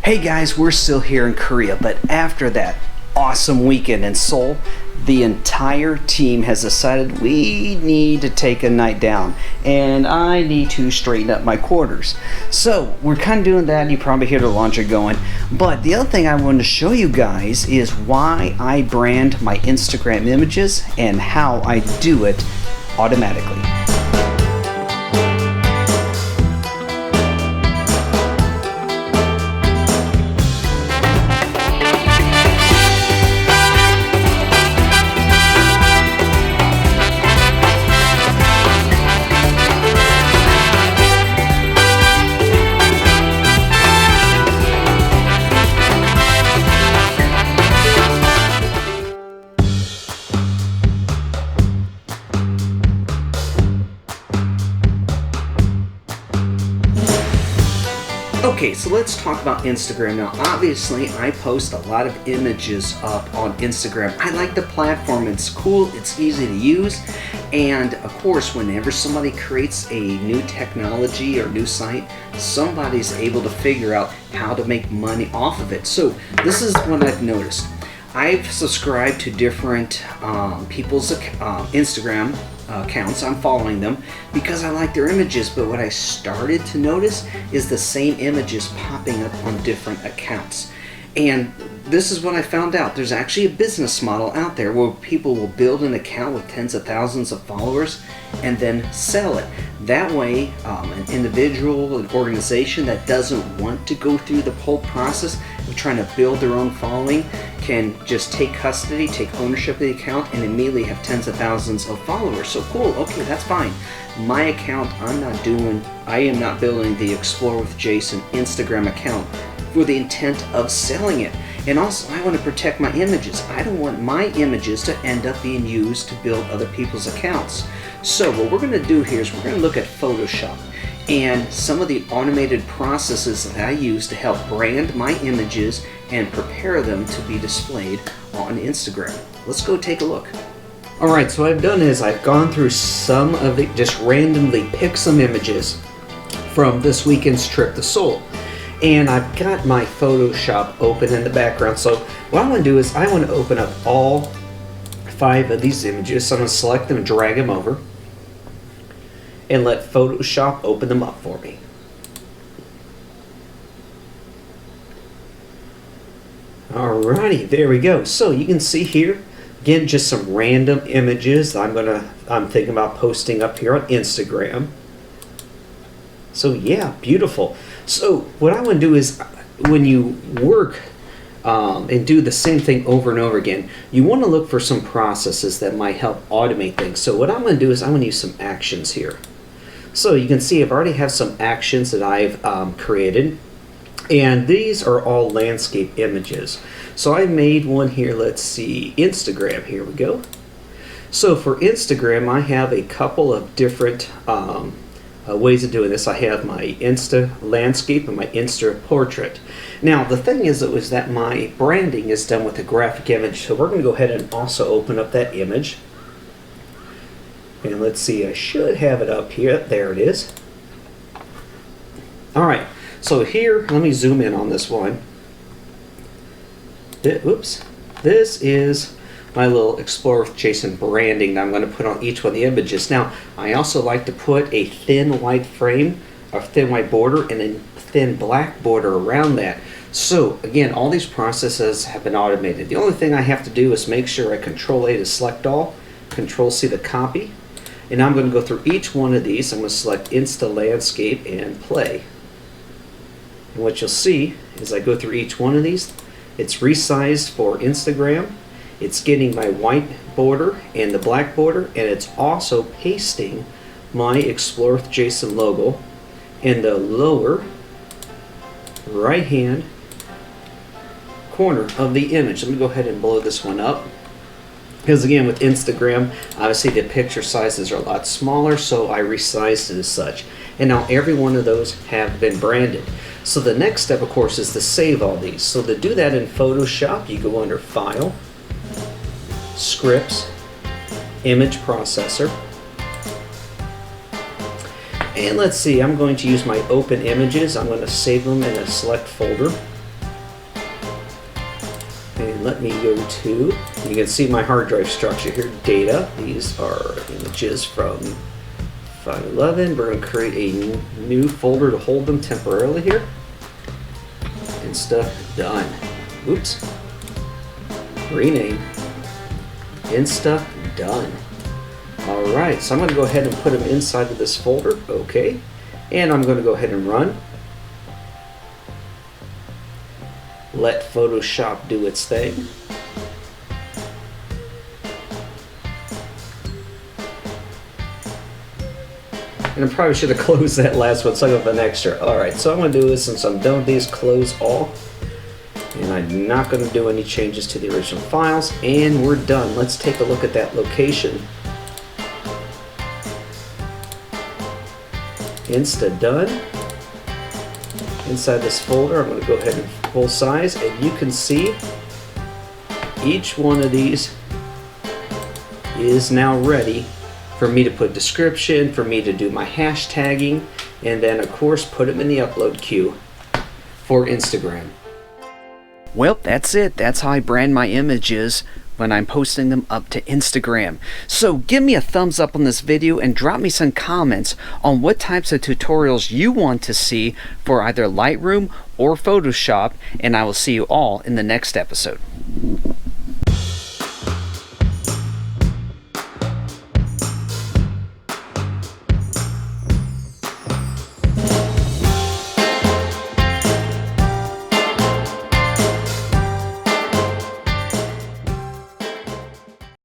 Hey guys, we're still here in Korea, but after that awesome weekend in Seoul, the entire team has decided we need to take a night down and I need to straighten up my quarters. So we're kind of doing that. You probably hear the laundry going. But the other thing I wanted to show you guys is why I brand my Instagram images and how I do it automatically. Okay, so let's talk about Instagram now. Obviously, I post a lot of images up on Instagram. I like the platform. It's cool, it's easy to use, and of course, whenever somebody creates a new technology or new site, somebody's able to figure out how to make money off of it. So this is what I've noticed. I've subscribed to different people's Instagram accounts. I'm following them because I like their images, but what I started to notice is the same images popping up on different accounts. And this is what I found out. There's actually a business model out there where people will build an account with tens of thousands of followers and then sell it. That way, an individual, an organization that doesn't want to go through the whole process of trying to build their own following can just take custody, take ownership of the account, and immediately have tens of thousands of followers. So cool, okay, that's fine. My account, I am not building the Explore with Jason Instagram account for the intent of selling it. And also, I want to protect my images. I don't want my images to end up being used to build other people's accounts. So what we're going to do here is we're going to look at Photoshop and some of the automated processes that I use to help brand my images and prepare them to be displayed on Instagram. Let's go take a look. Alright, so what I've done is I've gone through some of the, just randomly picked some images from this weekend's trip to Seoul. And I've got my Photoshop open in the background. So what I want to do is I want to open up all 5 of these images. So I'm going to select them and drag them over and let Photoshop open them up for me. Alrighty, there we go. So you can see here, again, just some random images I'm thinking about posting up here on Instagram. So yeah, beautiful. So what I want to do is when you work and do the same thing over and over again, you want to look for some processes that might help automate things. So what I'm going to do is I'm going to use some actions here. So you can see I've already have some actions that I've created, and these are all landscape images. So I made one here, let's see, Instagram, here we go. So for Instagram, I have a couple of different ways of doing this. I have my Insta landscape and my Insta portrait. Now the thing is that my branding is done with a graphic image, so we're going to go ahead and also open up that image. And let's see, I should have it up here. There it is. Alright, so here, let me zoom in on this one. Oops. This is my little Explore with Jason branding that I'm going to put on each one of the images. Now, I also like to put a thin white frame, a thin white border, and a thin black border around that. So, again, all these processes have been automated. The only thing I have to do is make sure I Control-A to select all, Control-C to copy, and I'm going to go through each one of these. I'm going to select Insta Landscape and play. And what you'll see as I go through each one of these, it's resized for Instagram. It's getting my white border and the black border, and it's also pasting my Explore with Jason logo in the lower right hand corner of the image. Let me go ahead and blow this one up, because again, with Instagram, obviously the picture sizes are a lot smaller, so I resized it as such. And now every one of those have been branded. So the next step, of course, is to save all these. So to do that in Photoshop, you go under File, Scripts, Image Processor, and let's see, I'm going to use my open images. I'm going to save them in a select folder. And let me go to, you can see my hard drive structure here, data. These are images from 511. We're going to create a new folder to hold them temporarily here. Insta done. Oops. Rename. Insta done. Alright, so I'm going to go ahead and put them inside of this folder. Okay. And I'm going to go ahead and run. Let Photoshop do its thing. And I probably should have closed that last one so I have an extra. Alright, so I'm going to do this since I'm done with these, close all. And I'm not going to do any changes to the original files. And we're done. Let's take a look at that location. Insta done. Inside this folder, I'm going to go ahead and full size, and you can see each one of these is now ready for me to put description, for me to do my hashtagging, and then of course put them in the upload queue for Instagram. Well, that's it. That's how I brand my images when I'm posting them up to Instagram. So give me a thumbs up on this video and drop me some comments on what types of tutorials you want to see for either Lightroom or Photoshop, and I will see you all in the next episode.